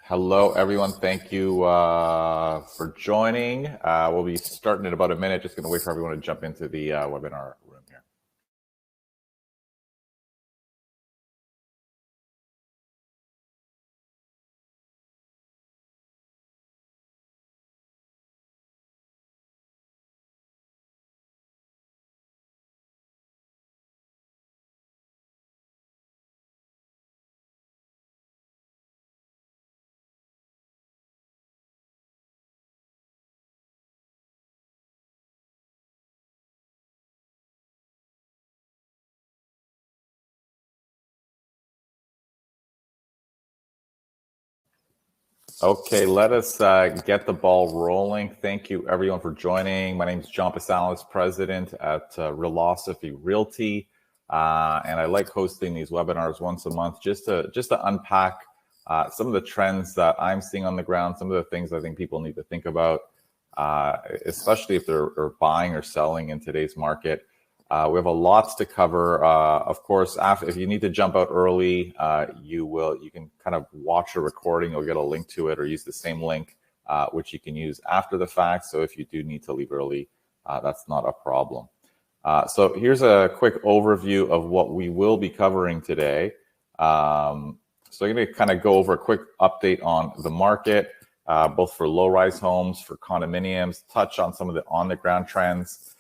Hello, everyone. Thank you for joining. We'll be starting in about a minute. Just going to wait for everyone to jump into the webinar room here. Okay, let us get the ball rolling. Thank you, everyone, for joining. My name is John Pasalis, president at Realosophy Realty, and I like hosting these webinars once a month just to unpack some of the trends that I'm seeing on the ground, some of the things I think people need to think about, especially if they're buying or selling in today's market. We have a lot to cover. Of course, if you need to jump out early, you can kind of watch a recording. You'll get a link to it or use the same link, which you can use after the fact. So if you do need to leave early, that's not a problem. So here's a quick overview of what we will be covering today. So I'm going to kind of go over a quick update on the market, both for low-rise homes, for condominiums, touch on some of the on-the-ground trends,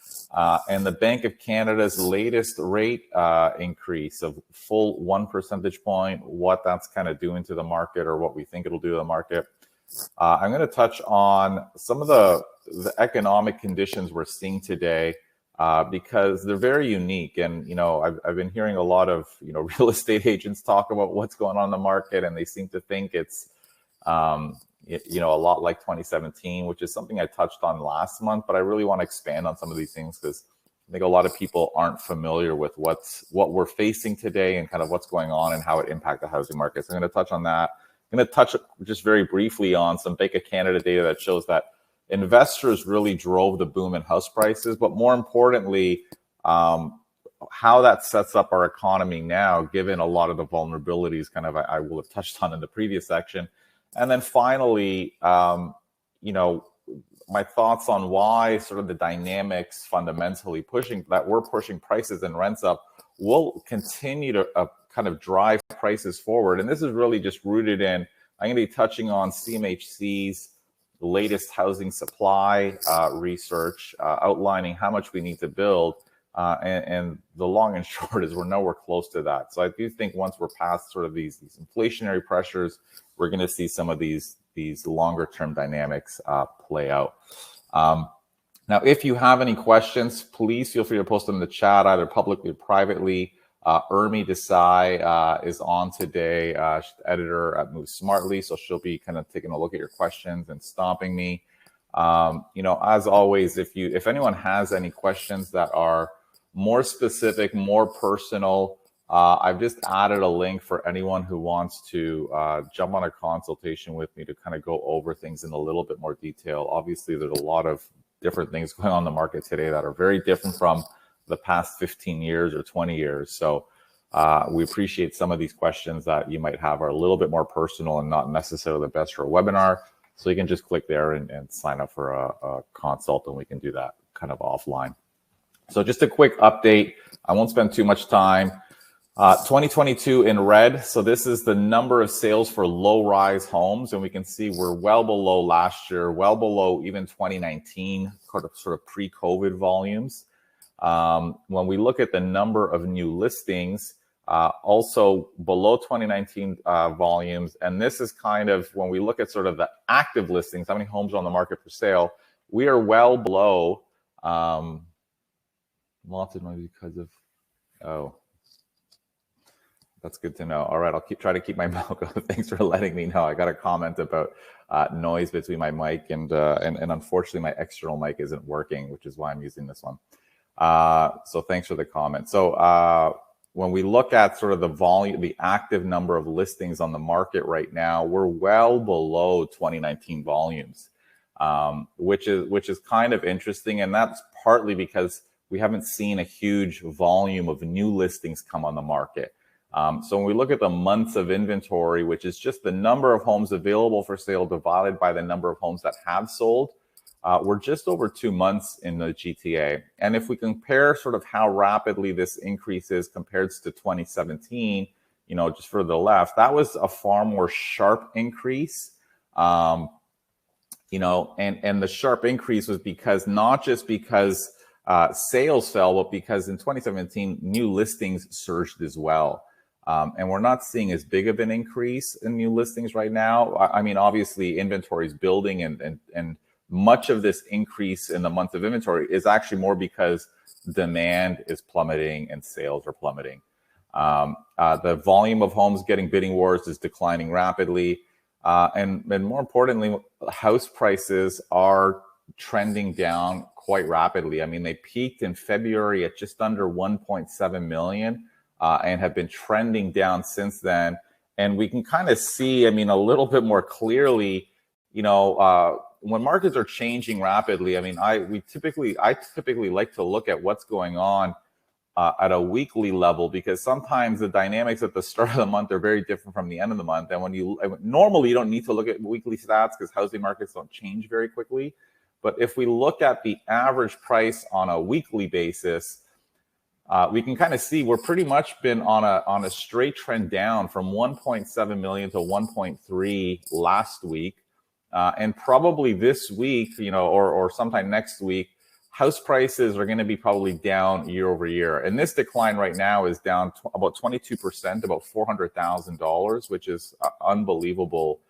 and the Bank of Canada's latest rate increase of full 1 percentage point, what that's kind of doing to the market or what we think it'll do to the market. I'm going to touch on some of the economic conditions we're seeing today because they're very unique. And, I've been hearing a lot of, real estate agents talk about what's going on in the market, and they seem to think it's, a lot like 2017, which is something I touched on last month, but I really want to expand on some of these things because I think a lot of people aren't familiar with what we're facing today and kind of what's going on and how it impacts the housing market. So I'm going to touch on that. I'm going to touch just very briefly on some Bank of Canada data that shows that investors really drove the boom in house prices, but more importantly, how that sets up our economy now, given a lot of the vulnerabilities kind of I will have touched on in the previous section. And then finally, my thoughts on why sort of the dynamics fundamentally we're pushing prices and rents up will continue to kind of drive prices forward. And this is really just rooted in, I'm going to be touching on CMHC's latest housing supply research, outlining how much we need to build. And the long and short is we're nowhere close to that. So I do think once we're past sort of these inflationary pressures, we're going to see some of these longer term dynamics play out. Now, if you have any questions, please feel free to post them in the chat, either publicly or privately. Urmi Desai is on today, editor at Move Smartly, so she'll be kind of taking a look at your questions and stomping me. As always, if anyone has any questions that are more specific, more personal, I've just added a link for anyone who wants to jump on a consultation with me to kind of go over things in a little bit more detail. Obviously, there's a lot of different things going on in the market today that are very different from the past 15 years or 20 years. So we appreciate some of these questions that you might have are a little bit more personal and not necessarily the best for a webinar. So you can just click there and sign up for a consult, and we can do that kind of offline. So just a quick update. I won't spend too much time. 2022 in red. So this is the number of sales for low-rise homes. And we can see we're well below last year, well below even 2019, sort of pre-COVID volumes. When we look at the number of new listings, also below 2019 volumes. And this is kind of when we look at sort of the active listings, how many homes are on the market for sale, we are well below. Lots of noise because of, that's good to know. All right, I'll try to keep my mouth going. Thanks for letting me know. I got a comment about noise between my mic and unfortunately my external mic isn't working, which is why I'm using this one. So thanks for the comment. So when we look at sort of the volume, the active number of listings on the market right now, we're well below 2019 volumes, which is kind of interesting. And that's partly because we haven't seen a huge volume of new listings come on the market. So when we look at the months of inventory, which is just the number of homes available for sale divided by the number of homes that have sold, we're just over 2 months in the GTA. And if we compare sort of how rapidly this increases compared to 2017, just for the left, that was a far more sharp increase. And the sharp increase was because not just because sales fell, but because in 2017, new listings surged as well. And we're not seeing as big of an increase in new listings right now. I mean, obviously, inventory is building, and much of this increase in the month of inventory is actually more because demand is plummeting and sales are plummeting. The volume of homes getting bidding wars is declining rapidly. And more importantly, house prices are trending down quite rapidly. I mean, they peaked in February at just under 1.7 million and have been trending down since then. And we can kind of see, I mean, a little bit more clearly, when markets are changing rapidly, I mean, I typically like to look at what's going on at a weekly level, because sometimes the dynamics at the start of the month are very different from the end of the month. And normally you don't need to look at weekly stats because housing markets don't change very quickly. But if we look at the average price on a weekly basis, we can kind of see we're pretty much been on a straight trend down from 1.7 million to 1.3 last week. And probably this week, or sometime next week, house prices are going to be probably down year over year. And this decline right now is down about 22%, about $400,000, which is an unbelievable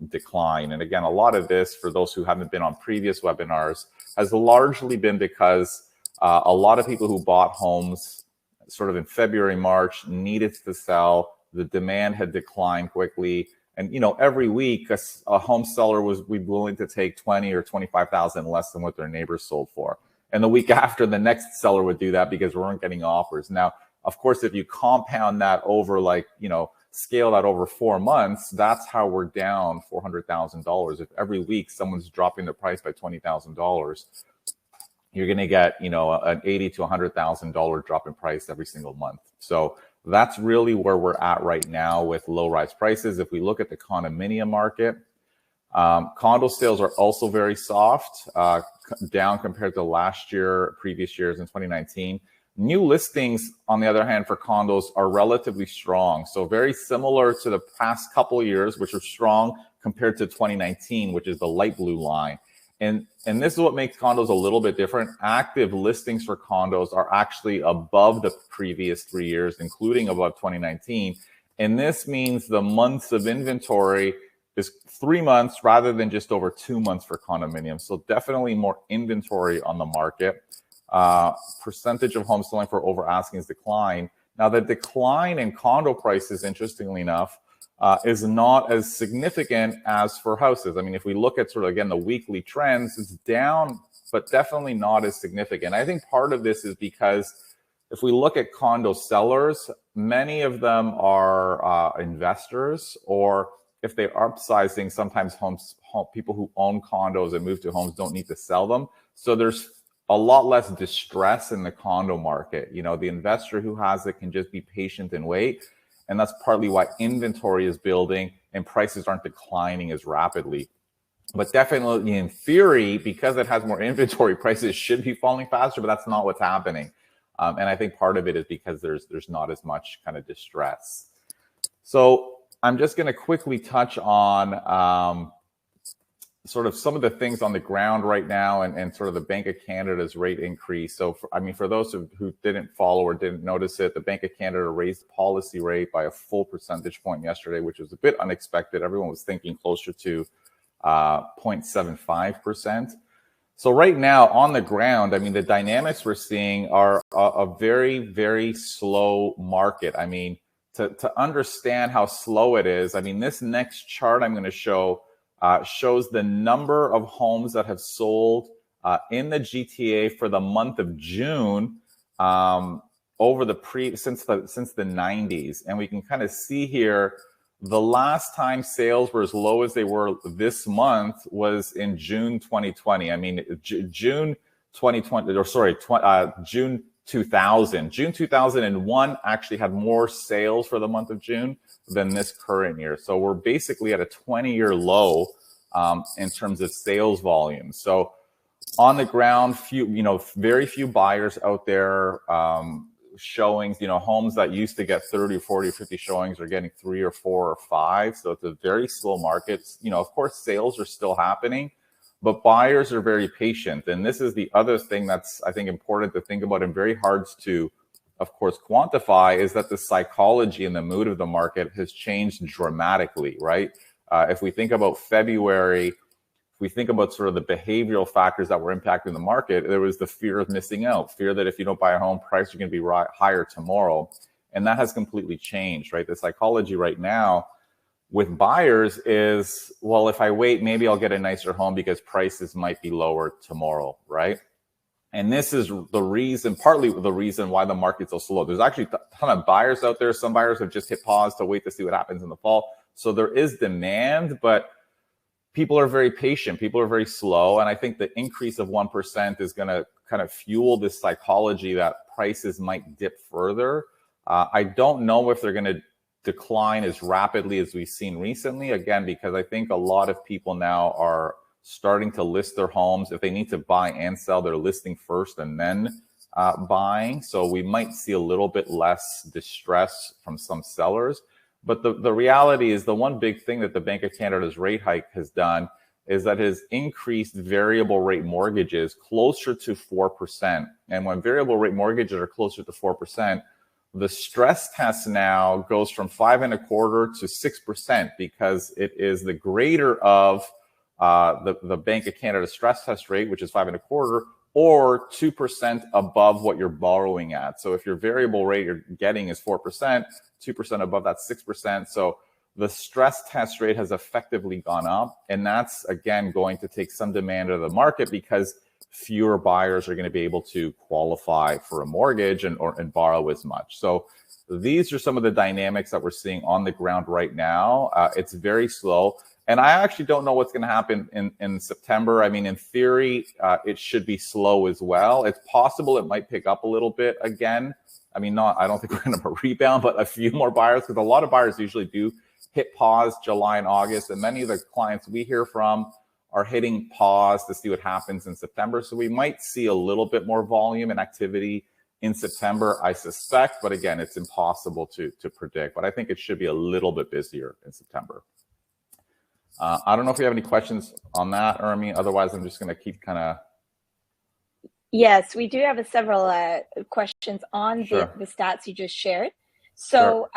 decline. And again, a lot of this, for those who haven't been on previous webinars, has largely been because a lot of people who bought homes sort of in February, March needed to sell. The demand had declined quickly. And, every week a home seller would be willing to take 20 or 25,000 less than what their neighbors sold for. And the week after, the next seller would do that because we weren't getting offers. Now, of course, if you compound that over scale that over 4 months, that's how we're down $400,000. If every week someone's dropping the price by $20,000, you're going to get, an $80,000 to $100,000 drop in price every single month. So that's really where we're at right now with low rise prices. If we look at the condominium market, condo sales are also very soft, down compared to last year, previous years in 2019. New listings, on the other hand, for condos are relatively strong. So very similar to the past couple of years, which are strong compared to 2019, which is the light blue line. And this is what makes condos a little bit different. Active listings for condos are actually above the previous 3 years, including above 2019. And this means the months of inventory is 3 months rather than just over 2 months for condominiums. So definitely more inventory on the market. Percentage of homes selling for over asking is decline. Now, the decline in condo prices, interestingly enough, is not as significant as for houses. I mean, if we look at sort of, again, the weekly trends, it's down, but definitely not as significant. I think part of this is because if we look at condo sellers, many of them are investors, or if they're upsizing, sometimes people who own condos and move to homes don't need to sell them. So there's a lot less distress in the condo market. The investor who has it can just be patient and wait. And that's partly why inventory is building and prices aren't declining as rapidly. But definitely in theory, because it has more inventory, prices should be falling faster, but that's not what's happening. And I think part of it is because there's not as much kind of distress. So I'm just going to quickly touch on sort of some of the things on the ground right now and sort of the Bank of Canada's rate increase. So, for those who didn't follow or didn't notice it, the Bank of Canada raised the policy rate by a full percentage point yesterday, which was a bit unexpected. Everyone was thinking closer to 0.75%. So right now on the ground, the dynamics we're seeing are a very, very slow market. To understand how slow it is, this next chart I'm going to show shows the number of homes that have sold in the GTA for the month of June over since the 90s, and we can kind of see here the last time sales were as low as they were this month was in June 2020. June 2020, June 2000. June 2001 actually had more sales for the month of June than this current year. So we're basically at a 20-year low in terms of sales volume. So on the ground, very few buyers out there. Showings, homes that used to get 30, 40, 50 showings are getting 3 or 4 or 5. So it's a very slow market. Of course, sales are still happening, but buyers are very patient. And this is the other thing that's, I think, important to think about and very hard to, of course, quantify, is that the psychology and the mood of the market has changed dramatically, right? If we think about February, if we think about sort of the behavioral factors that were impacting the market, there was the fear of missing out, fear that if you don't buy a home, prices are going to be higher tomorrow. And that has completely changed, right? The psychology right now with buyers is, well, if I wait, maybe I'll get a nicer home because prices might be lower tomorrow, right? And this is the reason, partly the reason why the market's so slow. There's actually a ton of buyers out there. Some buyers have just hit pause to wait to see what happens in the fall. So there is demand, but people are very patient. People are very slow. And I think the increase of 1% is going to kind of fuel this psychology that prices might dip further. I don't know if they're going to decline as rapidly as we've seen recently, again, because I think a lot of people now are starting to list their homes. If they need to buy and sell, they're listing first and then buying. So we might see a little bit less distress from some sellers. But the reality is, the one big thing that the Bank of Canada's rate hike has done is that has increased variable rate mortgages closer to 4%. And when variable rate mortgages are closer to 4%, the stress test now goes from 5.25% to 6%, because it is the greater of the Bank of Canada stress test rate, which is 5.25%, or 2% above what you're borrowing at. So if your variable rate you're getting is 4%, 2% above that 6%. So the stress test rate has effectively gone up. And that's, again, going to take some demand out of the market, because fewer buyers are going to be able to qualify for a mortgage and borrow as much. So these are some of the dynamics that we're seeing on the ground right now. It's very slow. And I actually don't know what's going to happen in September. I mean, in theory, it should be slow as well. It's possible it might pick up a little bit again. I mean, I don't think we're going to rebound, but a few more buyers, because a lot of buyers usually do hit pause July and August. And many of the clients we hear from are hitting pause to see what happens in September. So we might see a little bit more volume and activity in September, I suspect. But again, it's impossible to predict. But I think it should be a little bit busier in September. I don't know if you have any questions on that, Ermi. Otherwise, I'm just going to keep kind of... Yes, we do have several questions on Sure. the stats you just shared. So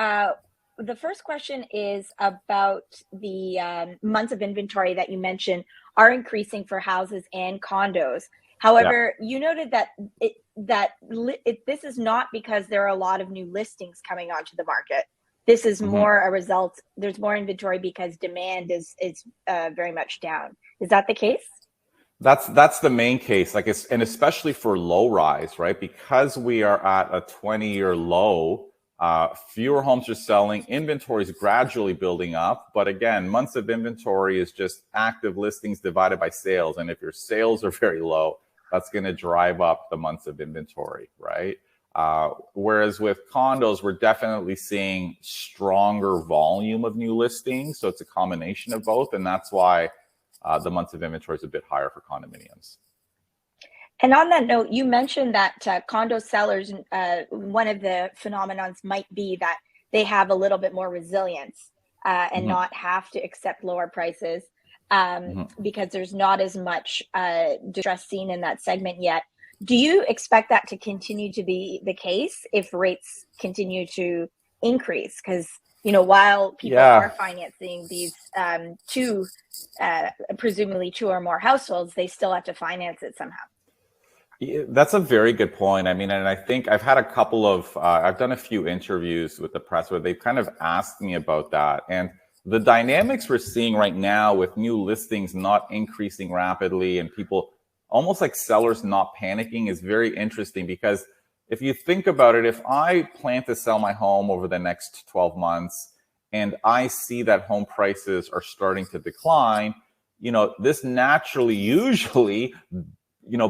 the first question is about the months of inventory that you mentioned are increasing for houses and condos. However, you noted that this is not because there are a lot of new listings coming onto the market. This is more a result. There's more inventory because demand is very much down. Is that the case? That's the main case, and especially for low rise, right? Because we are at a 20-year low, fewer homes are selling, inventory is gradually building up. But again, months of inventory is just active listings divided by sales. And if your sales are very low, that's going to drive up the months of inventory, right? Whereas with condos, we're definitely seeing stronger volume of new listings. So it's a combination of both. And that's why the months of inventory is a bit higher for condominiums. And on that note, you mentioned that condo sellers, one of the phenomenons might be that they have a little bit more resilience and not have to accept lower prices because there's not as much distress seen in that segment yet. Do you expect that to continue to be the case if rates continue to increase? Because, while people are financing these presumably two or more households, they still have to finance it somehow. Yeah, that's a very good point. I mean, and I think I've had a couple of, I've done a few interviews with the press where they've kind of asked me about that. And the dynamics we're seeing right now with new listings not increasing rapidly and people almost like sellers not panicking is very interesting, because if you think about it, if I plan to sell my home over the next 12 months and I see that home prices are starting to decline, this naturally usually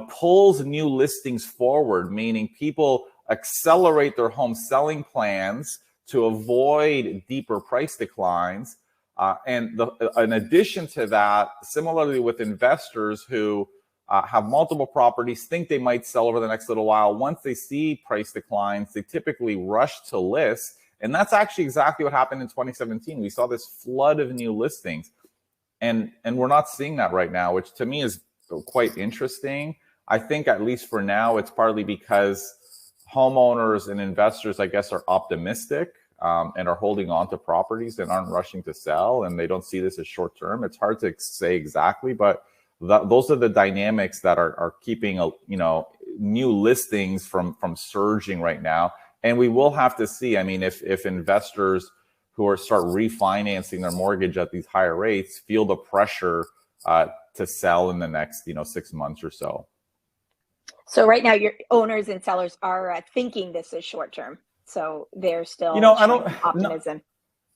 pulls new listings forward, meaning people accelerate their home selling plans to avoid deeper price declines. And in addition to that, similarly with investors who have multiple properties, think they might sell over the next little while, once they see price declines, they typically rush to list. And that's actually exactly what happened in 2017. We saw this flood of new listings. And we're not seeing that right now, which to me is quite interesting. I think at least for now, it's partly because homeowners and investors, I guess, are optimistic and are holding on to properties and aren't rushing to sell, and they don't see this as short term. It's hard to say exactly, but those are the dynamics that are keeping new listings from surging right now. And we will have to see. I mean, if investors who start refinancing their mortgage at these higher rates feel the pressure to sell in the next 6 months or so. So right now, your owners and sellers are thinking this is short term. So they're still optimism. No,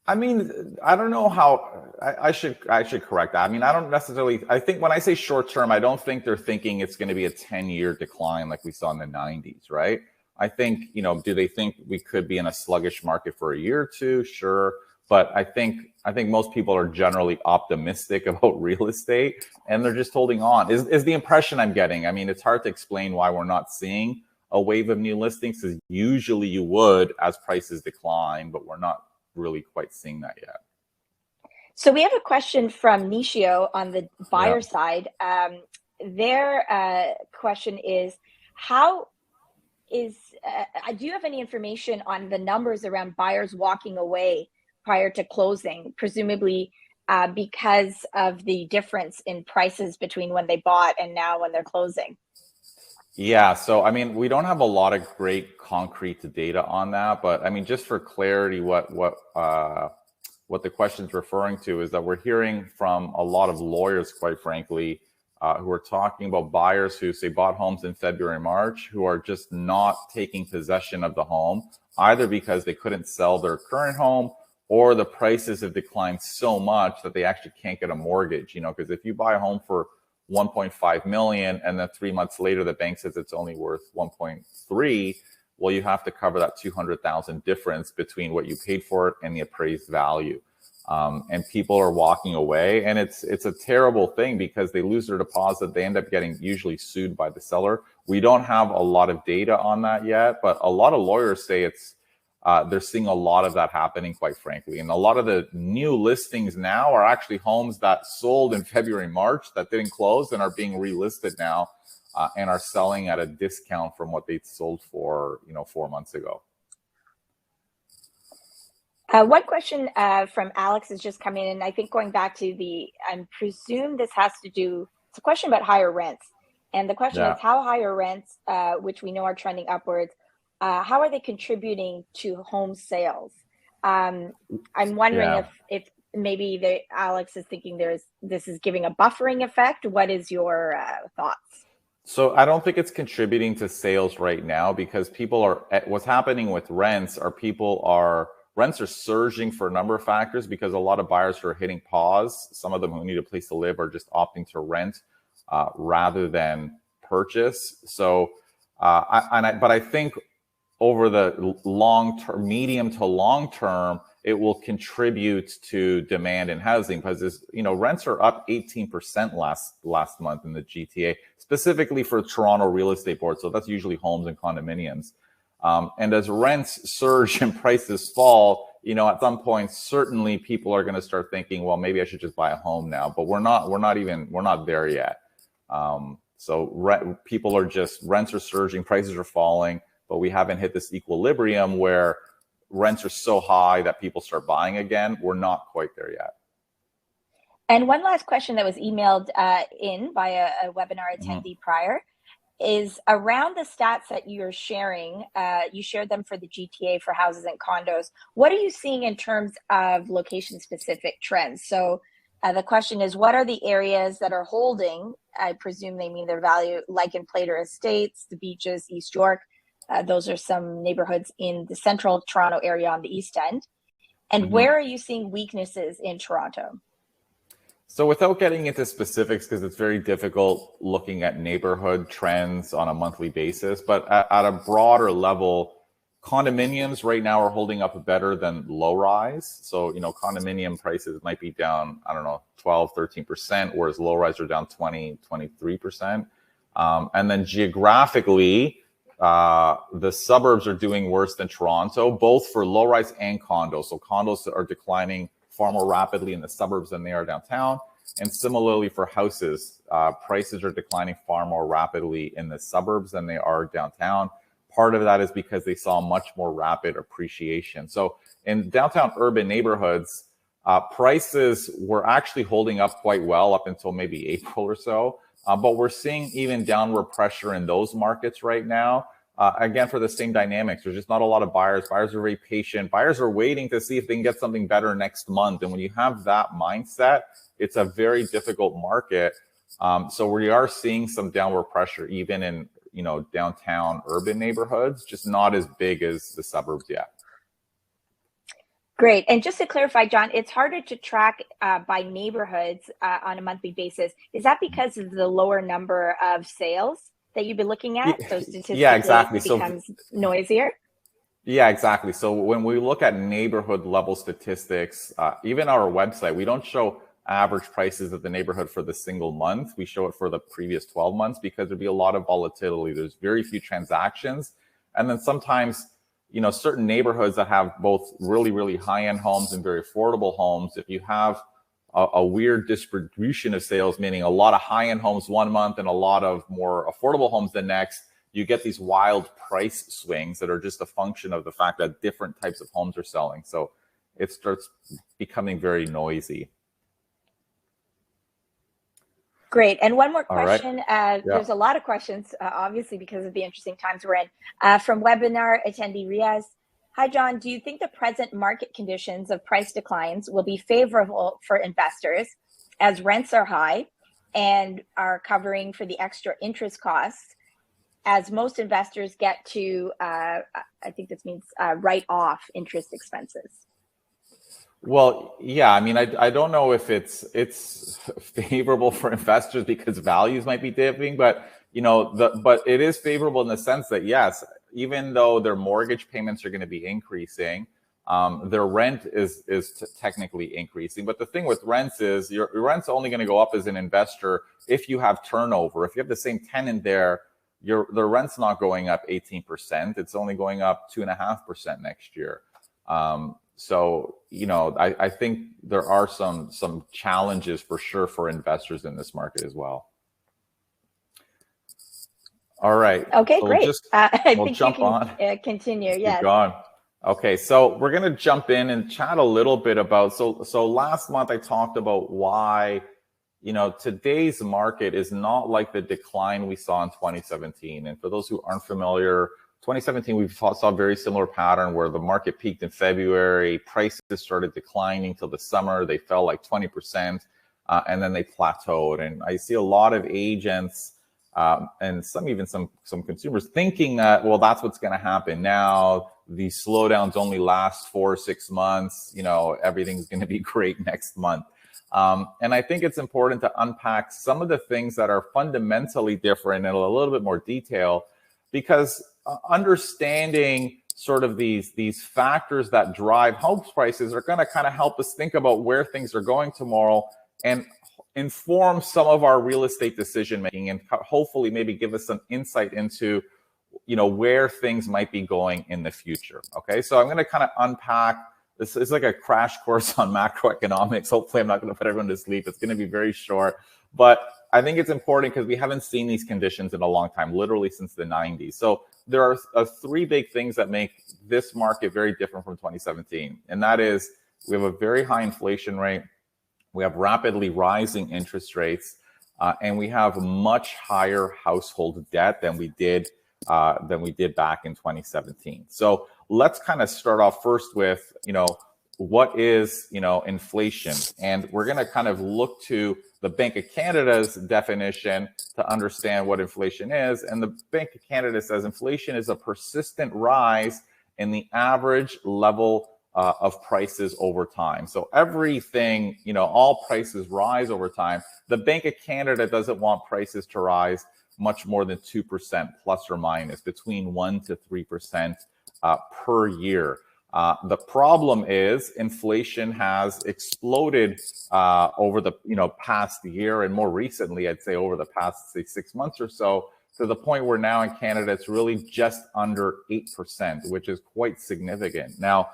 I mean, I don't know how I should correct that. I mean, I don't necessarily. I think when I say short term, I don't think they're thinking it's going to be a 10-year decline like we saw in the 90s, right? I think, do they think we could be in a sluggish market for a year or two? Sure. But I think most people are generally optimistic about real estate, and they're just holding on, is the impression I'm getting. I mean, it's hard to explain why we're not seeing a wave of new listings, because usually you would as prices decline, but we're not really quite seeing that yet. So we have a question from Nishio on the buyer side. Their question is, do you have any information on the numbers around buyers walking away prior to closing, presumably because of the difference in prices between when they bought and now when they're closing? Yeah, so I mean, we don't have a lot of great concrete data on that, but I mean, just for clarity, what the question's referring to is that we're hearing from a lot of lawyers, quite frankly, who are talking about buyers who say bought homes in February, March, who are just not taking possession of the home, either because they couldn't sell their current home or the prices have declined so much that they actually can't get a mortgage. Because if you buy a home for 1.5 million and then 3 months later the bank says it's only worth 1.3, well, you have to cover that 200,000 difference between what you paid for it and the appraised value. And people are walking away, and it's a terrible thing because they lose their deposit. They end up getting usually sued by the seller. We don't have a lot of data on that yet, but a lot of lawyers say they're seeing a lot of that happening, quite frankly. And a lot of the new listings now are actually homes that sold in February, March that didn't close and are being relisted now and are selling at a discount from what they sold for 4 months ago. One question from Alex is just coming in. I think going back to I presume this has to do, it's a question about higher rents. And the question is how higher rents, which we know are trending upwards, how are they contributing to home sales? I'm wondering if maybe Alex is thinking this is giving a buffering effect. What is your thoughts? So I don't think it's contributing to sales right now, because what's happening with rents rents are surging for a number of factors, because a lot of buyers who are hitting pause, some of them who need a place to live, are just opting to rent rather than purchase. So, but I think over the medium to long term, it will contribute to demand in housing, because rents are up 18% last month in the GTA, specifically for Toronto Real Estate Board. So that's usually homes and condominiums. And as rents surge and prices fall, at some point, certainly people are going to start thinking, well, maybe I should just buy a home now. But we're not there yet. Rents are surging, prices are falling, but we haven't hit this equilibrium where rents are so high that people start buying again. We're not quite there yet. And one last question that was emailed in by a webinar attendee prior is around the stats that you're sharing. You shared them for the GTA for houses and condos. What are you seeing in terms of location-specific trends? So the question is, what are the areas that are holding? I presume they mean their value, like in Plater Estates, the Beaches, East York. Those are some neighborhoods in the central Toronto area on the East End. And where are you seeing weaknesses in Toronto? So without getting into specifics, because it's very difficult looking at neighborhood trends on a monthly basis, but at a broader level, condominiums right now are holding up better than low rise. So, condominium prices might be down, I don't know, 12, 13%, whereas low rise are down 20, 23%. And then geographically, the suburbs are doing worse than Toronto, both for low rise and condos. So condos are declining far more rapidly in the suburbs than they are downtown. And similarly for houses, prices are declining far more rapidly in the suburbs than they are downtown. Part of that is because they saw much more rapid appreciation. So in downtown urban neighborhoods, prices were actually holding up quite well up until maybe April or so. But we're seeing even downward pressure in those markets right now. Again, for the same dynamics, there's just not a lot of buyers. Buyers are very patient. Buyers are waiting to see if they can get something better next month. And when you have that mindset, it's a very difficult market. So we are seeing some downward pressure even in downtown urban neighborhoods, just not as big as the suburbs yet. Great. And just to clarify, John, it's harder to track by neighborhoods on a monthly basis. Is that because of the lower number of sales that you've been looking at? So statistically, yeah, exactly. it becomes noisier? Yeah, exactly. So when we look at neighborhood level statistics, even our website, we don't show average prices of the neighborhood for the single month. We show it for the previous 12 months because there'd be a lot of volatility. There's very few transactions. And then sometimes, certain neighborhoods that have both really, really high-end homes and very affordable homes, if you have a weird distribution of sales, meaning a lot of high-end homes one month and a lot of more affordable homes the next, you get these wild price swings that are just a function of the fact that different types of homes are selling. So it starts becoming very noisy. Great. And one more question. Right. There's a lot of questions, obviously, because of the interesting times we're in. From webinar attendee Riaz. Hi, John. Do you think the present market conditions of price declines will be favorable for investors as rents are high and are covering for the extra interest costs, as most investors get to, I think this means write off interest expenses? Well, yeah, I mean, I don't know if it's favorable for investors because values might be dipping, but but it is favorable in the sense that yes, even though their mortgage payments are going to be increasing, their rent is technically increasing. But the thing with rents is your rent's only going to go up as an investor if you have turnover. If you have the same tenant there, the rent's not going up 18%. It's only going up 2.5% next year. So, I think there are some challenges for sure for investors in this market as well. All right. Okay, so great. We'll jump on. Continue. Yes. Keep going. Okay, so we're going to jump in and chat a little bit about, so last month I talked about why, today's market is not like the decline we saw in 2017. And for those who aren't familiar, 2017, we saw a very similar pattern where the market peaked in February, prices started declining till the summer, they fell like 20%, and then they plateaued. And I see a lot of agents and some consumers thinking that, well, that's what's going to happen now. These slowdowns only last 4 or 6 months. Everything's going to be great next month. And I think it's important to unpack some of the things that are fundamentally different in a little bit more detail, because understanding sort of these factors that drive home prices are going to kind of help us think about where things are going tomorrow and inform some of our real estate decision making, and hopefully maybe give us some insight into where things might be going in the future. Okay, so I'm going to kind of unpack this. Is like a crash course on macroeconomics. Hopefully I'm not going to put everyone to sleep. It's going to be very short, but I think it's important because we haven't seen these conditions in a long time, literally since the 90s. So there are 3 big things that make this market very different from 2017. And that is, we have a very high inflation rate, we have rapidly rising interest rates, and we have much higher household debt than we did back in 2017. So let's kind of start off first with, what is, inflation? And we're going to kind of look to the Bank of Canada's definition to understand what inflation is. And the Bank of Canada says inflation is a persistent rise in the average level of prices over time. So everything, all prices rise over time. The Bank of Canada doesn't want prices to rise much more than 2% plus or minus, between 1 to 3% per year. The problem is inflation has exploded over the past year, and more recently, I'd say over the past 6 months or so, to the point where now in Canada it's really just under 8%, which is quite significant. Now,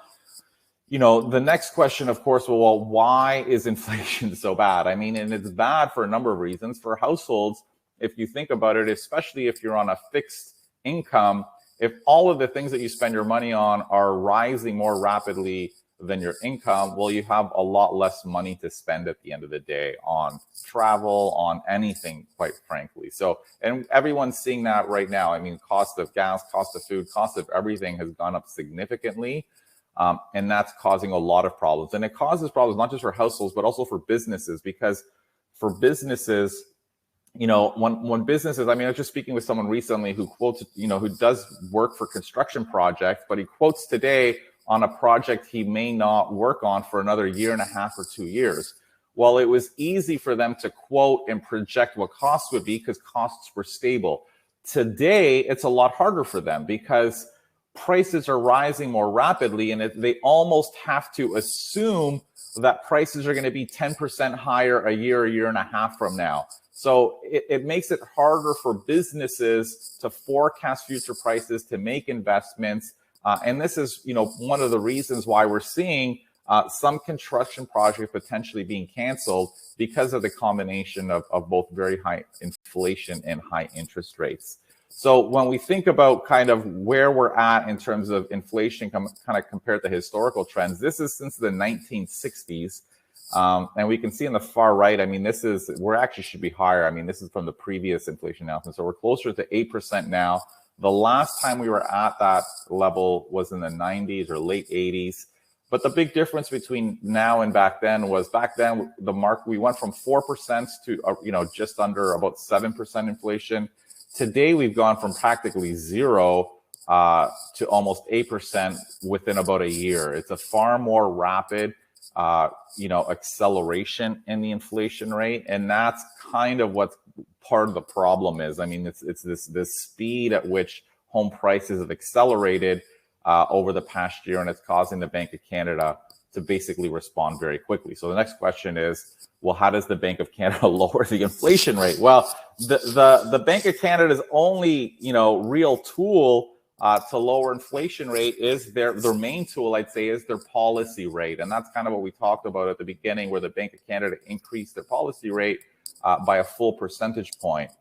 the next question, of course, well, why is inflation so bad? I mean, and it's bad for a number of reasons. For households, if you think about it, especially if you're on a fixed income, if all of the things that you spend your money on are rising more rapidly than your income, well, you have a lot less money to spend at the end of the day on travel, on anything, quite frankly. So, and everyone's seeing that right now. I mean, cost of gas, cost of food, cost of everything has gone up significantly. And that's causing a lot of problems. And it causes problems not just for households, but also for businesses, because for businesses, when businesses, I mean, I was just speaking with someone recently who quotes, who does work for construction projects, but he quotes today on a project he may not work on for another year and a half or 2 years. Well, it was easy for them to quote and project what costs would be because costs were stable. Today, it's a lot harder for them because prices are rising more rapidly, and they almost have to assume that prices are going to be 10% higher a year and a half from now. So it makes it harder for businesses to forecast future prices, to make investments. And this is, one of the reasons why we're seeing some construction projects potentially being canceled because of the combination of both very high inflation and high interest rates. So when we think about kind of where we're at in terms of inflation, kind of compared to historical trends, this is since the 1960s. And we can see in the far right, I mean, we're actually should be higher. I mean, this is from the previous inflation announcement. So we're closer to 8% now. The last time we were at that level was in the 90s or late 80s. But the big difference between now and back then was we went from 4% to, just under about 7% inflation. Today, we've gone from practically zero to almost 8% within about a year. It's a far more rapid acceleration in the inflation rate. And that's kind of what part of the problem is. I mean, it's this speed at which home prices have accelerated over the past year, and it's causing the Bank of Canada to basically respond very quickly. So the next question is, well, how does the Bank of Canada lower the inflation rate? Well, the Bank of Canada's only, real tool to lower inflation rate is their main tool, I'd say, is their policy rate. And that's kind of what we talked about at the beginning, where the Bank of Canada increased their policy rate by a full percentage point.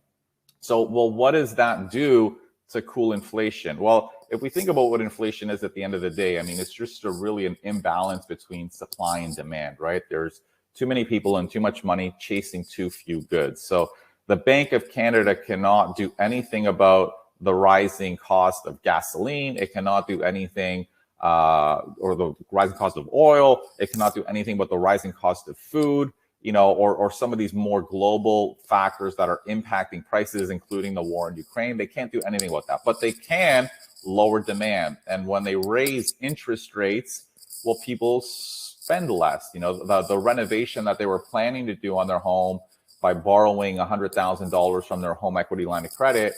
So, well, what does that do to cool inflation? Well, if we think about what inflation is at the end of the day, I mean, it's just really an imbalance between supply and demand, right? There's too many people and too much money chasing too few goods. So the Bank of Canada cannot do anything about the rising cost of gasoline. It cannot do anything, or the rising cost of oil. It cannot do anything but the rising cost of food, or some of these more global factors that are impacting prices, including the war in Ukraine. They can't do anything about that, but they can lower demand. And when they raise interest rates, well, people spend less. The renovation that they were planning to do on their home by borrowing $100,000 from their home equity line of credit,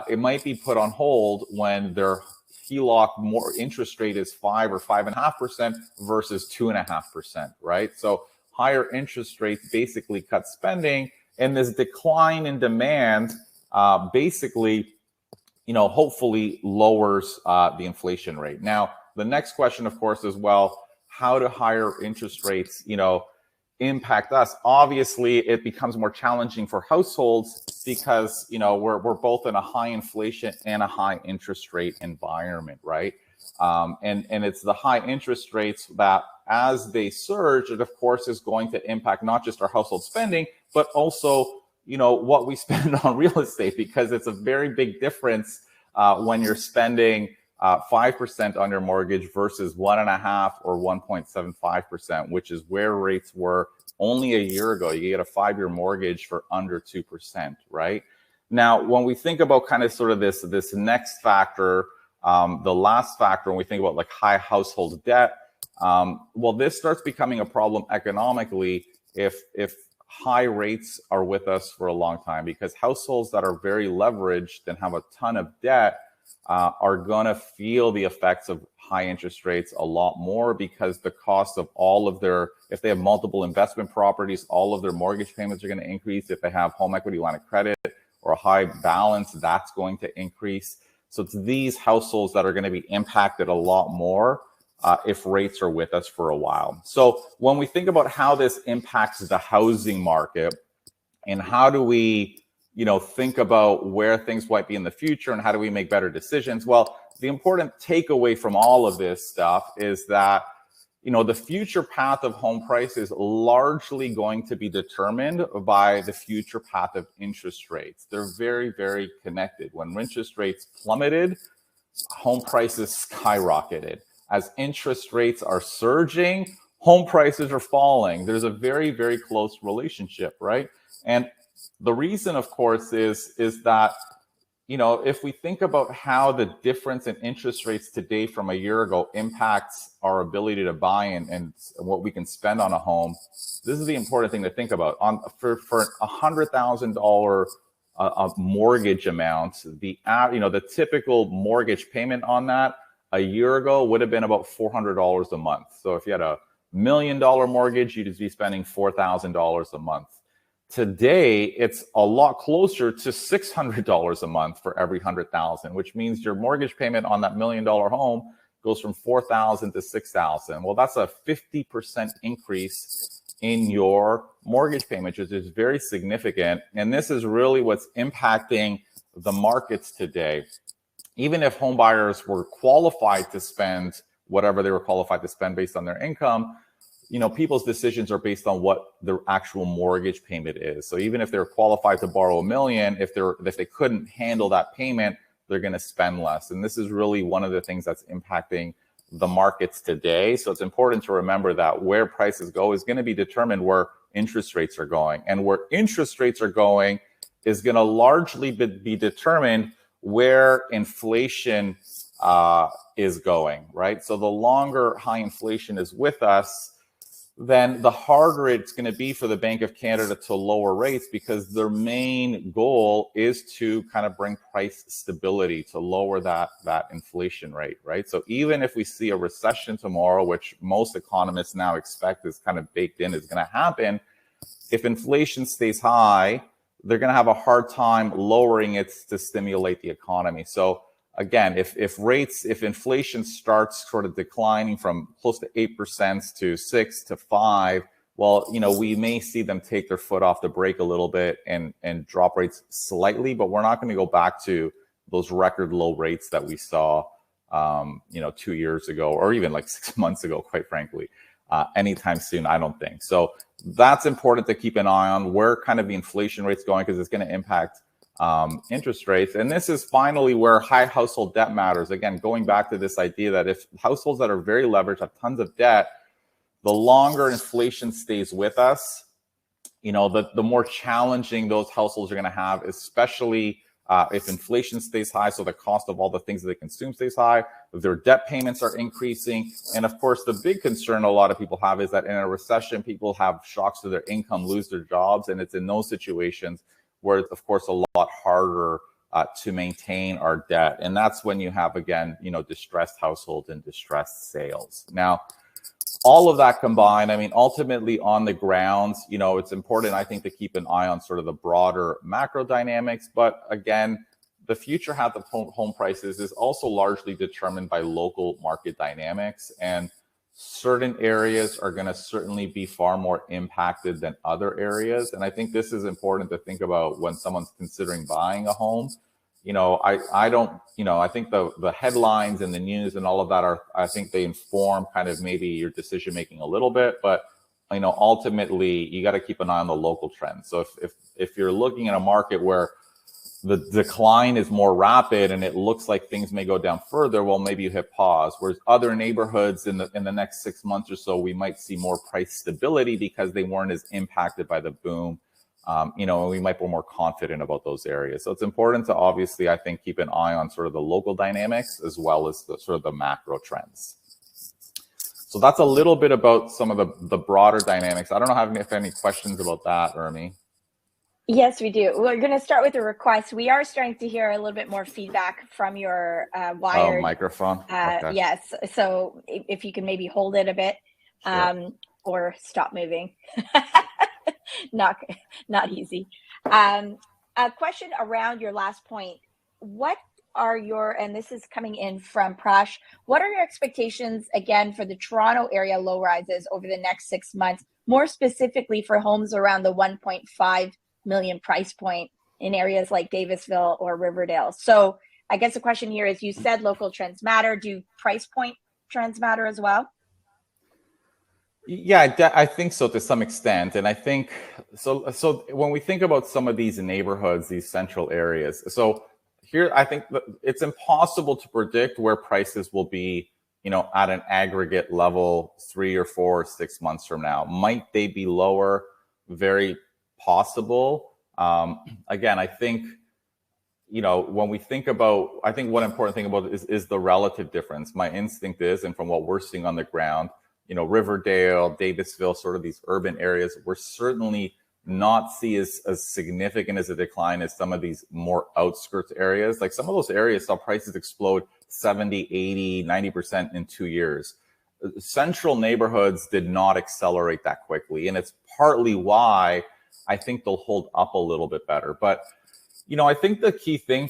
it might be put on hold when their HELOC more interest rate is 5 or 5.5% versus 2.5%, right? So higher interest rates basically cut spending, and this decline in demand basically, hopefully lowers the inflation rate. Now, the next question, of course, is, well, how do higher interest rates, impact us? Obviously, it becomes more challenging for households because, we're both in a high inflation and a high interest rate environment, right? And it's the high interest rates that, as they surge, it of course is going to impact not just our household spending, but also, what we spend on real estate, because it's a very big difference when you're spending 5% on your mortgage versus 1.5 or 1.75%, which is where rates were only a year ago. You get a 5-year mortgage for under 2%, right? Now, when we think about kind of sort of this next factor, the last factor, when we think about like high household debt, Well, this starts becoming a problem economically if high rates are with us for a long time, because households that are very leveraged and have a ton of debt are going to feel the effects of high interest rates a lot more, because the cost of all of their, if they have multiple investment properties, all of their mortgage payments are going to increase. If they have home equity line of credit or a high balance, that's going to increase. So it's these households that are going to be impacted a lot more if rates are with us for a while. So when we think about how this impacts the housing market, and how do we, think about where things might be in the future, and how do we make better decisions? Well, the important takeaway from all of this stuff is that, the future path of home price is largely going to be determined by the future path of interest rates. They're very, very connected. When interest rates plummeted, home prices skyrocketed. As interest rates are surging, home prices are falling. There's a very, very close relationship, right? And the reason, of course, is that, if we think about how the difference in interest rates today from a year ago impacts our ability to buy and what we can spend on a home, this is the important thing to think about. For $100,000 a mortgage amount, the typical mortgage payment on that a year ago would have been about $400 a month. So if you had $1 million mortgage, you'd be spending $4,000 a month. Today, it's a lot closer to $600 a month for every 100,000, which means your mortgage payment on that $1 million home goes from $4,000 to $6,000. Well, that's a 50% increase in your mortgage payment, which is very significant. And this is really what's impacting the markets today. Even if home buyers were qualified to spend whatever they were qualified to spend based on their income, people's decisions are based on what their actual mortgage payment is. So even if they're qualified to borrow $1 million, if they couldn't handle that payment, they're going to spend less. And this is really one of the things that's impacting the markets today. So it's important to remember that where prices go is going to be determined where interest rates are going. And where interest rates are going is going to largely be determined where inflation is going, right? So the longer high inflation is with us, then the harder it's going to be for the Bank of Canada to lower rates, because their main goal is to kind of bring price stability, to lower that inflation rate, right? So even if we see a recession tomorrow, which most economists now expect is kind of baked in, is going to happen, if inflation stays high, they're going to have a hard time lowering it to stimulate the economy. So again, if inflation starts sort of declining from close to 8% to 6 to 5, well, we may see them take their foot off the brake a little bit and drop rates slightly, but we're not going to go back to those record low rates that we saw, 2 years ago, or even like 6 months ago, quite frankly, anytime soon, I don't think. So that's important to keep an eye on, where kind of the inflation rate's going, because it's going to impact interest rates. And this is finally where high household debt matters. Again, going back to this idea that if households that are very leveraged have tons of debt, the longer inflation stays with us, the more challenging those households are going to have, especially if inflation stays high. So the cost of all the things that they consume stays high, their debt payments are increasing. And of course, the big concern a lot of people have is that in a recession, people have shocks to their income, lose their jobs. And it's in those situations where it's, of course, a lot harder to maintain our debt. And that's when you have, again, distressed households and distressed sales. Now, all of that combined, ultimately on the grounds, it's important, I think, to keep an eye on sort of the broader macro dynamics. But again, the future path of home prices is also largely determined by local market dynamics. And certain areas are going to certainly be far more impacted than other areas. And I think this is important to think about when someone's considering buying a home. I think the headlines and the news and all of that I think they inform kind of maybe your decision making a little bit, but ultimately you got to keep an eye on the local trends. So if you're looking at a market where the decline is more rapid and it looks like things may go down further, well, maybe you hit pause. Whereas other neighborhoods in the next 6 months or so, we might see more price stability because they weren't as impacted by the boom. And we might be more confident about those areas. So it's important to obviously, I think, keep an eye on sort of the local dynamics as well as the sort of the macro trends. So that's a little bit about some of the broader dynamics. I don't know if you have any questions about that, Ermi. Yes, we do. We're going to start with a request. We are starting to hear a little bit more feedback from your wired microphone. Okay. Yes. So if you can maybe hold it a bit, Sure. or stop moving. not easy. A question around your last point. What are your, and this is coming in from Prash, what are your expectations again for the Toronto area low rises over the next 6 months, more specifically for homes around the 1.5 million price point in areas like Davisville or Riverdale? So I guess the question here is, you said local trends matter. Do price point trends matter as well? Yeah, I think so to some extent. And I think so when we think about some of these neighborhoods, these central areas, so here I think it's impossible to predict where prices will be, at an aggregate level 3 or 4 or 6 months from now. Might they be lower? Very possible. Again, I think, when we think about, I think one important thing about it is the relative difference. My instinct is, and from what we're seeing on the ground, Riverdale, Davisville, sort of these urban areas, we're certainly not see as significant as a decline as some of these more outskirts areas. Like some of those areas saw prices explode 70, 80, 90% in 2 years. Central neighborhoods did not accelerate that quickly. And it's partly why I think they'll hold up a little bit better. But, I think the key thing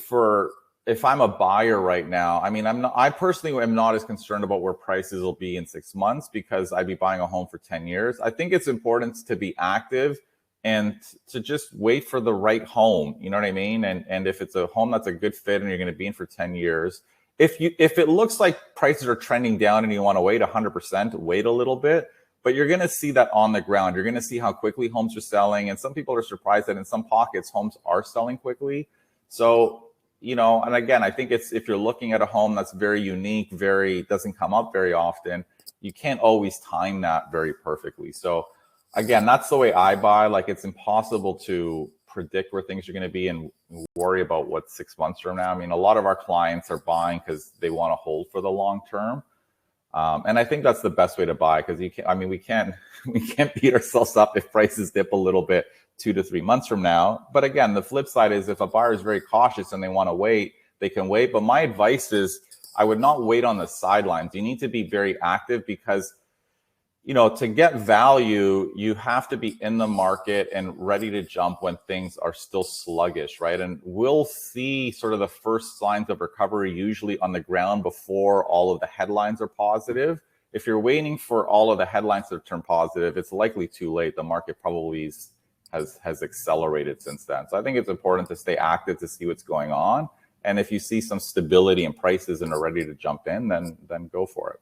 if I'm a buyer right now, I personally am not as concerned about where prices will be in 6 months because I'd be buying a home for 10 years. I think it's important to be active and to just wait for the right home. You know what I mean? And if it's a home that's a good fit and you're going to be in for 10 years, if it looks like prices are trending down and you want to wait 100%, wait a little bit. But you're going to see that on the ground. You're going to see how quickly homes are selling. And some people are surprised that in some pockets, homes are selling quickly. So, and again, I think if you're looking at a home that's very unique, doesn't come up very often, you can't always time that very perfectly. So again, that's the way I buy. Like, it's impossible to predict where things are going to be and worry about what 6 months from now. A lot of our clients are buying because they want to hold for the long term. And I think that's the best way to buy, because we can't beat ourselves up if prices dip a little bit 2 to 3 months from now. But again, the flip side is if a buyer is very cautious and they want to wait, they can wait. But my advice is I would not wait on the sidelines. You need to be very active because, to get value, you have to be in the market and ready to jump when things are still sluggish, right? And we'll see sort of the first signs of recovery usually on the ground before all of the headlines are positive. If you're waiting for all of the headlines to turn positive, it's likely too late. The market probably has accelerated since then. So I think it's important to stay active to see what's going on. And if you see some stability in prices and are ready to jump in, then go for it.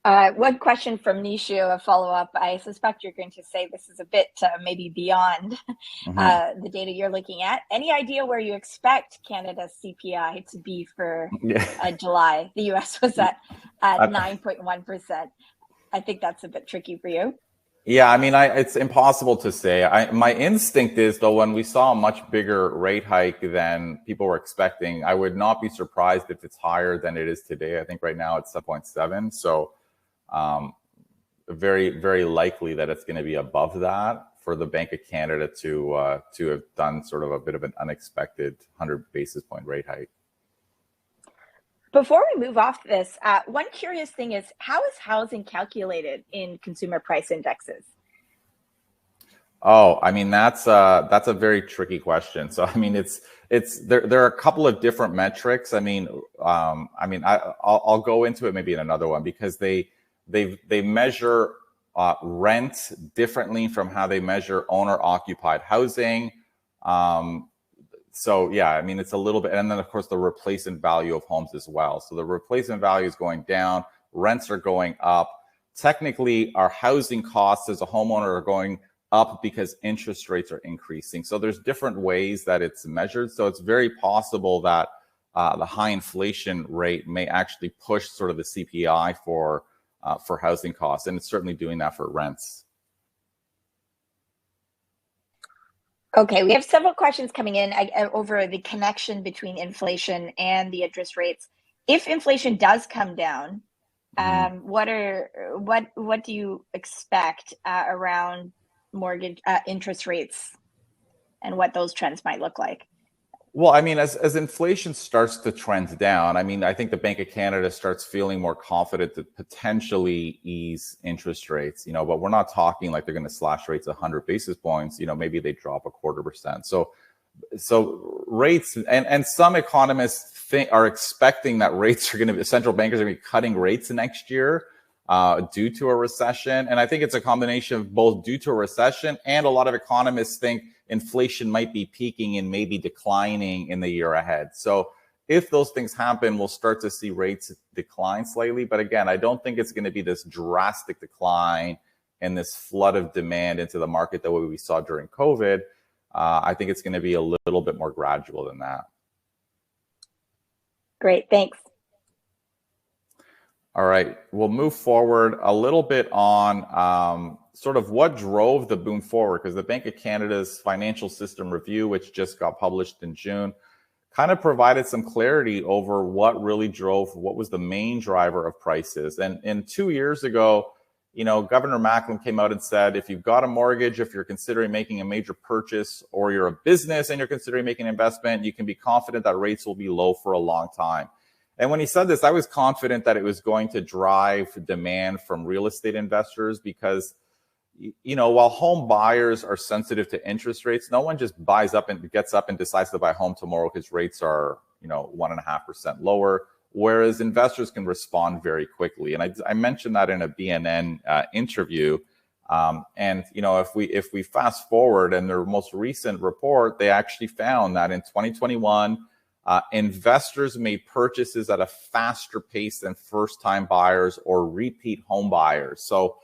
One question from Nishu, a follow-up. I suspect you're going to say this is a bit maybe beyond the data you're looking at. Any idea where you expect Canada's CPI to be for July? The US was at 9.1%. I think that's a bit tricky for you. Yeah, it's impossible to say. My instinct is, though, when we saw a much bigger rate hike than people were expecting, I would not be surprised if it's higher than it is today. I think right now it's 7.7. So very, very likely that it's going to be above that for the Bank of Canada to have done sort of a bit of an unexpected 100 basis point rate hike. Before we move off this, one curious thing is, how is housing calculated in consumer price indexes? Oh, that's a very tricky question. So there are a couple of different metrics. I'll go into it maybe in another one, because they measure rent differently from how they measure owner-occupied housing. So yeah, it's a little bit, and then of course the replacement value of homes as well. So the replacement value is going down, rents are going up. Technically, our housing costs as a homeowner are going up because interest rates are increasing. So there's different ways that it's measured. So it's very possible that the high inflation rate may actually push sort of the CPI for housing costs, and it's certainly doing that for rents. Okay, we have several questions coming in over the connection between inflation and the interest rates. If inflation does come down, What do you expect around mortgage interest rates and what those trends might look like? Well, I mean, as inflation starts to trend down, I mean, I think the Bank of Canada starts feeling more confident to potentially ease interest rates, but we're not talking like they're going to slash rates 100 basis points, maybe they drop 0.25%. So rates, and some economists are expecting that rates are going to be, central bankers are going to be cutting rates next year due to a recession. And I think it's a combination of both due to a recession, and a lot of economists think inflation might be peaking and maybe declining in the year ahead. So if those things happen, we'll start to see rates decline slightly. But again, I don't think it's going to be this drastic decline and this flood of demand into the market that we saw during COVID. I think it's going to be a little bit more gradual than that. Great, thanks. All right, we'll move forward a little bit on sort of what drove the boom forward, because the Bank of Canada's Financial System Review, which just got published in June, kind of provided some clarity over what really drove, what was the main driver of prices. And 2 years ago, Governor Macklem came out and said, if you've got a mortgage, if you're considering making a major purchase, or you're a business and you're considering making an investment, you can be confident that rates will be low for a long time. And when he said this, I was confident that it was going to drive demand from real estate investors, because, while home buyers are sensitive to interest rates, no one just buys up and gets up and decides to buy a home tomorrow because rates are, 1.5% lower. Whereas investors can respond very quickly. And I mentioned that in a BNN interview. And if we fast forward, and their most recent report, they actually found that in 2021, investors made purchases at a faster pace than first-time buyers or repeat home buyers. So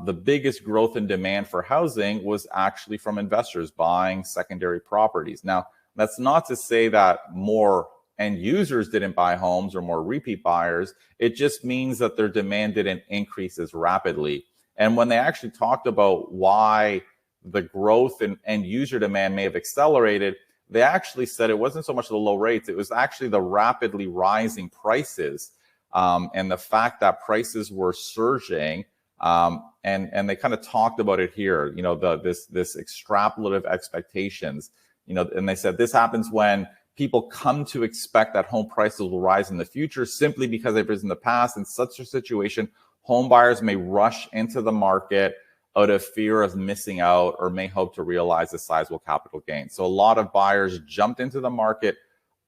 the biggest growth in demand for housing was actually from investors buying secondary properties. Now, that's not to say that more end users didn't buy homes or more repeat buyers. It just means that their demand didn't increase as rapidly. And when they actually talked about why the growth in end user demand may have accelerated, they actually said it wasn't so much the low rates, it was actually the rapidly rising prices, and the fact that prices were surging. And they kind of talked about it here, this extrapolative expectations, and they said this happens when people come to expect that home prices will rise in the future simply because they've risen in the past. In such a situation, home buyers may rush into the market out of fear of missing out, or may hope to realize a sizable capital gain. So a lot of buyers jumped into the market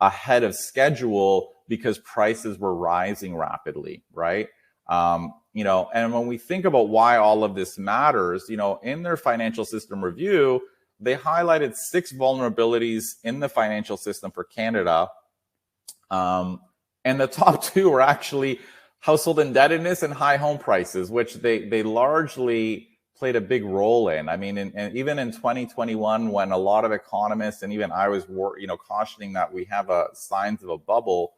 ahead of schedule because prices were rising rapidly, right? And when we think about why all of this matters, in their financial system review, they highlighted 6 vulnerabilities in the financial system for Canada. And the top 2 were actually household indebtedness and high home prices, which they largely played a big role in. I mean, and even in 2021, when a lot of economists and even I was, cautioning that we have signs of a bubble,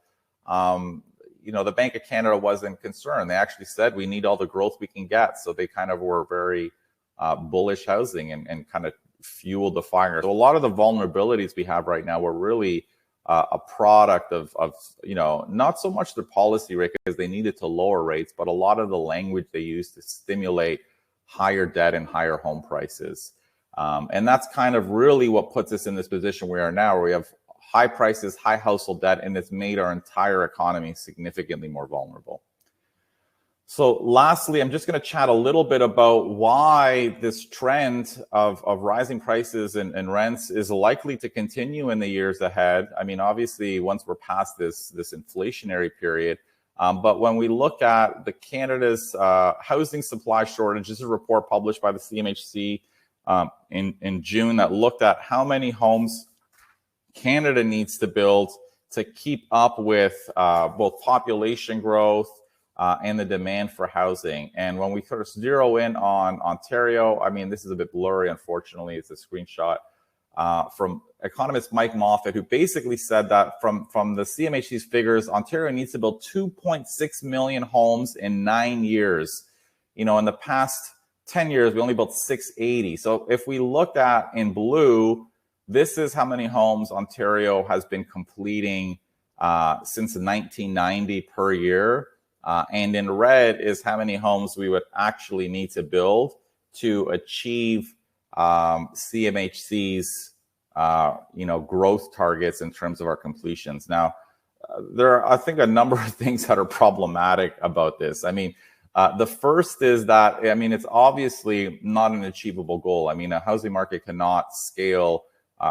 the Bank of Canada wasn't concerned. They actually said we need all the growth we can get. So they kind of were very bullish housing and kind of fueled the fire. So a lot of the vulnerabilities we have right now were really a product of not so much the policy rate, because they needed to lower rates, but a lot of the language they used to stimulate higher debt and higher home prices. And that's kind of really what puts us in this position we are now, where we have high prices, high household debt, and it's made our entire economy significantly more vulnerable. So lastly, I'm just going to chat a little bit about why this trend of rising prices and rents is likely to continue in the years ahead. I mean, obviously, once we're past this inflationary period, but when we look at the Canada's housing supply shortage, this is a report published by the CMHC in June that looked at how many homes Canada needs to build to keep up with both population growth and the demand for housing. And when we sort of zero in on Ontario, I mean, this is a bit blurry, unfortunately. It's a screenshot from economist Mike Moffat, who basically said that from the CMHC's figures, Ontario needs to build 2.6 million homes in 9 years. In the past 10 years, we only built 680. So if we looked at in blue, this is how many homes Ontario has been completing since 1990 per year. And in red is how many homes we would actually need to build to achieve CMHC's growth targets in terms of our completions. Now, there are, I think, a number of things that are problematic about this. I mean, the first is that, it's obviously not an achievable goal. I mean, a housing market cannot scale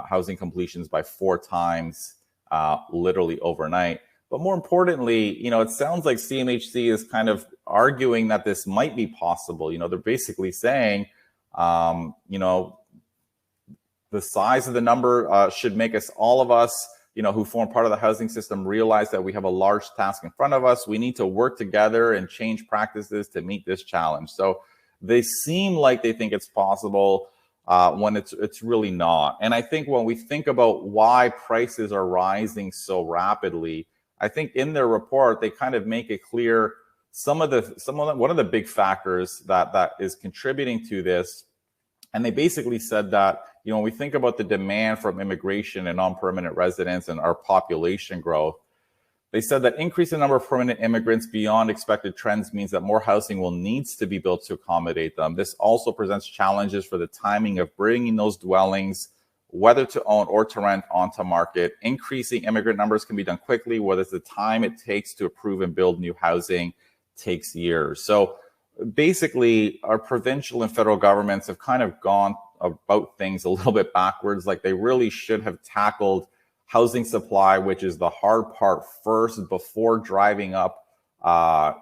housing completions by 4 times literally overnight. But more importantly, it sounds like CMHC is kind of arguing that this might be possible. They're basically saying, the size of the number should make all of us, who form part of the housing system, realize that we have a large task in front of us. We need to work together and change practices to meet this challenge. So they seem like they think it's possible when it's really not. And I think when we think about why prices are rising so rapidly, I think in their report they kind of make it clear one of the big factors that is contributing to this. And they basically said that, when we think about the demand from immigration and non-permanent residents and our population growth, they said that increase in number of permanent immigrants beyond expected trends means that more housing will needs to be built to accommodate them. This also presents challenges for the timing of bringing those dwellings, whether to own or to rent, onto market. Increasing immigrant numbers can be done quickly, whether it's the time it takes to approve and build new housing takes years. So basically, our provincial and federal governments have kind of gone about things a little bit backwards. Like, they really should have tackled housing supply, which is the hard part, first before driving up,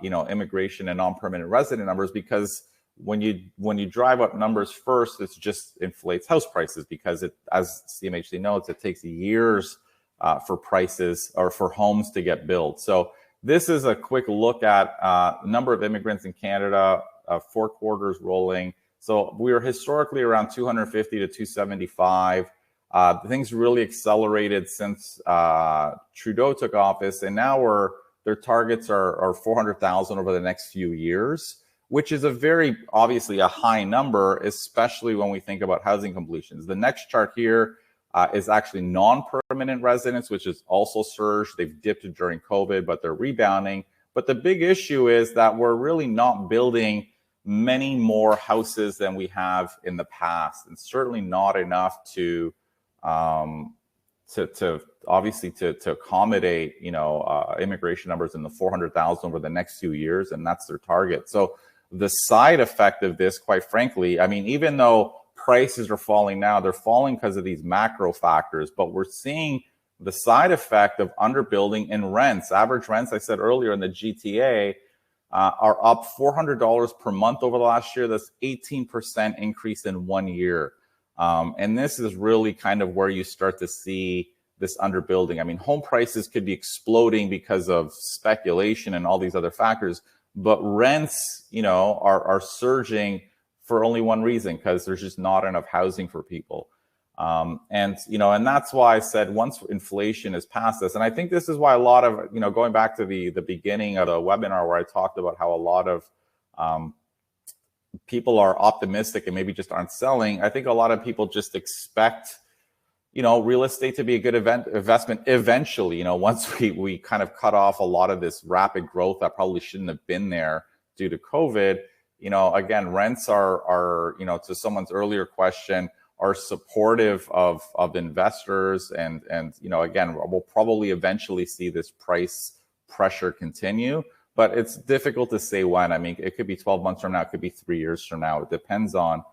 immigration and non-permanent resident numbers. Because when you drive up numbers first, it just inflates house prices, because as CMHC notes, it takes years for prices or for homes to get built. So this is a quick look at number of immigrants in Canada, 4 quarters rolling. So we were historically around 250 to 275. Things really accelerated since Trudeau took office, and now their targets are 400,000 over the next few years, which is obviously a high number, especially when we think about housing completions. The next chart here is actually non-permanent residents, which is also surged. They've dipped during COVID, but they're rebounding. But the big issue is that we're really not building many more houses than we have in the past, and certainly not enough to accommodate immigration numbers in the 400,000 over the next few years, and that's their target. So the side effect of this, quite frankly, even though prices are falling now, they're falling because of these macro factors, but we're seeing the side effect of underbuilding in rents. Average rents, I said earlier, in the GTA are up $400 per month over the last year. That's 18% increase in 1 year. And this is really kind of where you start to see this underbuilding. Home prices could be exploding because of speculation and all these other factors, but rents, are surging for only one reason, because there's just not enough housing for people. And that's why I said once inflation is past this, and I think this is why a lot of, going back to the beginning of the webinar where I talked about how a lot of people are optimistic and maybe just aren't selling. I think a lot of people just expect, real estate to be a good investment eventually, once we kind of cut off a lot of this rapid growth that probably shouldn't have been there due to COVID. Again, rents are to someone's earlier question, are supportive of investors, and again, we'll probably eventually see this price pressure continue, but it's difficult to say when. It could be 12 months from now, it could be 3 years from now. It depends on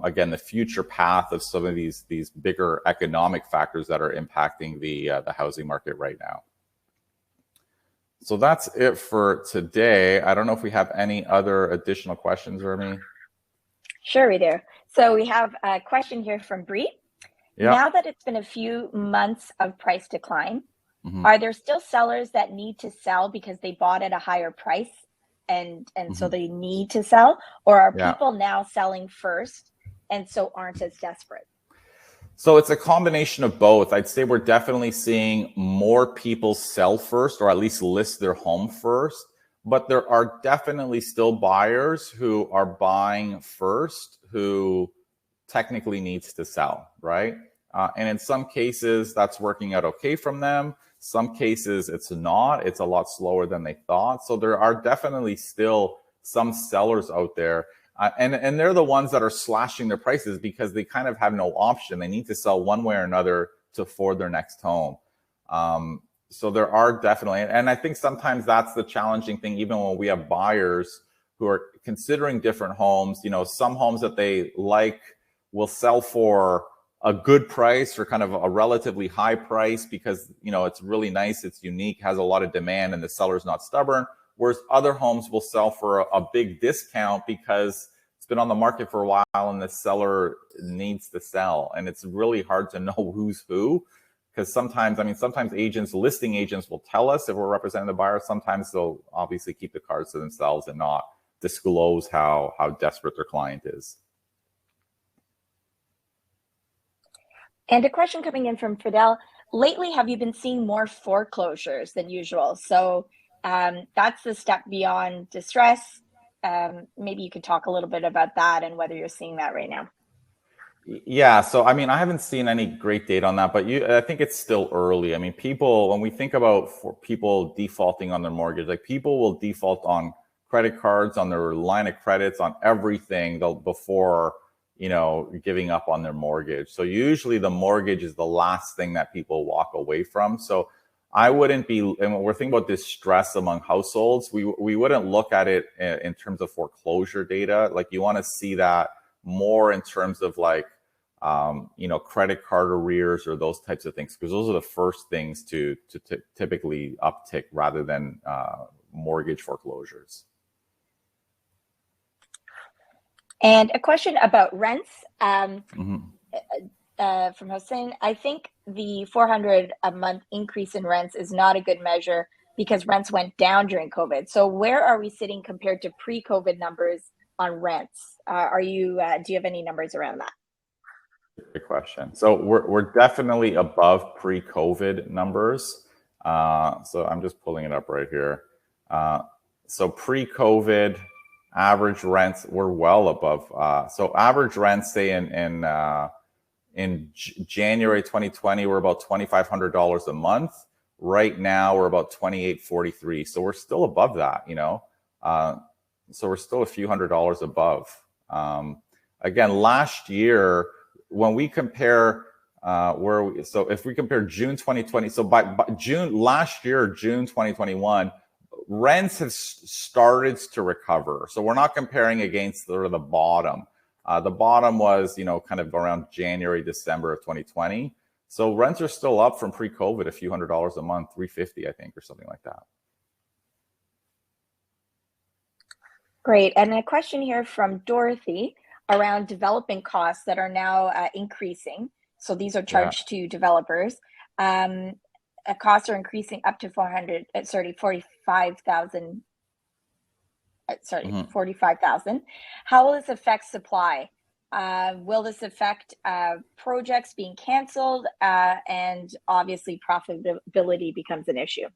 again, the future path of some of these bigger economic factors that are impacting the housing market right now. So that's it for today. I don't know if we have any other additional questions, Remy. Sure, we do. So we have a question here from Bree. Yep. Now that it's been a few months of price decline, are there still sellers that need to sell because they bought at a higher price and so they need to sell? Or are people now selling first and so aren't as desperate? So it's a combination of both. I'd say we're definitely seeing more people sell first, or at least list their home first. But there are definitely still buyers who are buying first who technically needs to sell, right? And in some cases, that's working out okay from them. Some cases it's not. It's a lot slower than they thought. So there are definitely still some sellers out there. And they're the ones that are slashing their prices because they kind of have no option. They need to sell one way or another to afford their next home. So there are definitely, and I think sometimes that's the challenging thing, even when we have buyers who are considering different homes. You know, some homes that they like will sell for a good price or kind of a relatively high price because, you know, it's really nice, it's unique, has a lot of demand, and the seller's not stubborn. Whereas other homes will sell for a big discount because it's been on the market for a while and the seller needs to sell. And it's really hard to know who's who, because sometimes, I mean, sometimes listing agents will tell us if we're representing the buyer. Sometimes they'll obviously keep the cards to themselves and not disclose how desperate their client is. And a question coming in from Fidel. Lately, have you been seeing more foreclosures than usual? So that's the step beyond distress. Maybe you could talk a little bit about that and whether you're seeing that right now. Yeah, so I mean, I haven't seen any great data on that, but I think it's still early. I mean, when we think about people defaulting on their mortgage, like people will default on credit cards, on their line of credits, on everything before, you know, giving up on their mortgage. So usually the mortgage is the last thing that people walk away from. So I wouldn't be, and when we're thinking about distress among households, we wouldn't look at it in terms of foreclosure data. Like you want to see that more in terms of like, you know, credit card arrears or those types of things, because those are the first things to typically uptick rather than mortgage foreclosures. And a question about rents from Hossein. I think the $400 a month increase in rents is not a good measure because rents went down during COVID. So where are we sitting compared to pre-COVID numbers on rents? Do you have any numbers around that? Good question. So we're definitely above pre-COVID numbers. So I'm just pulling it up right here. So pre-COVID average rents were well above. So average rents, say in January 2020, were about $2,500 a month. Right now, we're about $2,843. So we're still above that, you know. So we're still a few $100s above. Again, last year, when we compare so if we compare June 2020, so by June last year, June 2021, rents have started to recover. So we're not comparing against the bottom. The bottom was, you know, kind of around January, December of 2020. So rents are still up from pre-COVID, a few $100s a month, $350, I think, or something like that. Great. And a question here from Dorothy around development costs that are now increasing. So these are charged to developers. Costs are increasing up to 45,000. Mm-hmm. 45,000. How will this affect supply? Will this affect projects being canceled? And obviously profitability becomes an issue.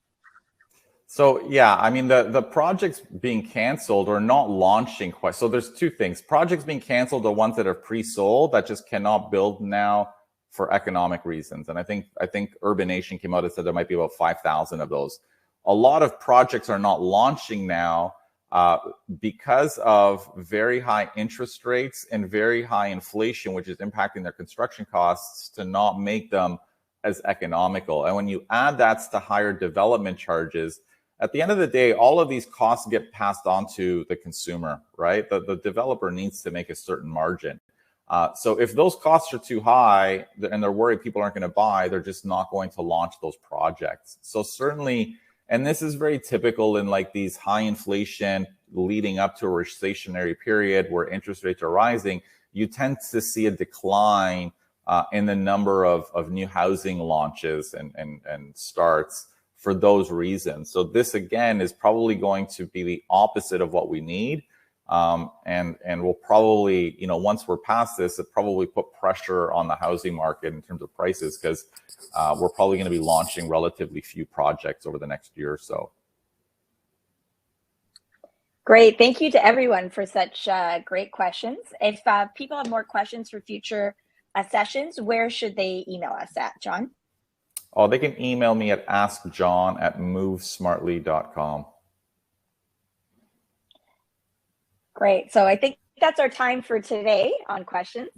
So yeah, I mean, the projects being canceled or not launching quite. So there's two things. Projects being canceled are ones that are pre-sold that just cannot build now for economic reasons. And I think Urbanation came out and said there might be about 5,000 of those. A lot of projects are not launching now because of very high interest rates and very high inflation, which is impacting their construction costs to not make them as economical. And when you add that to higher development charges, at the end of the day, all of these costs get passed on to the consumer, right? The developer needs to make a certain margin. So if those costs are too high and they're worried people aren't going to buy, they're just not going to launch those projects. So certainly, and this is very typical in like these high inflation leading up to a recessionary period where interest rates are rising, you tend to see a decline in the number of new housing launches and starts for those reasons. So this again is probably going to be the opposite of what we need. And we'll probably, you know, once we're past this, it probably put pressure on the housing market in terms of prices because we're probably going to be launching relatively few projects over the next year or so. Great. Thank you to everyone for such great questions. If people have more questions for future sessions, where should they email us at, John? Oh, they can email me at askjohn@movesmartly.com. Great. So I think that's our time for today on questions.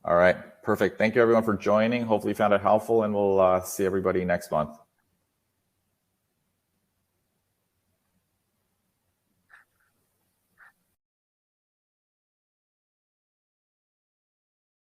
All right, perfect. Thank you everyone for joining. Hopefully you found it helpful, and we'll see everybody next month.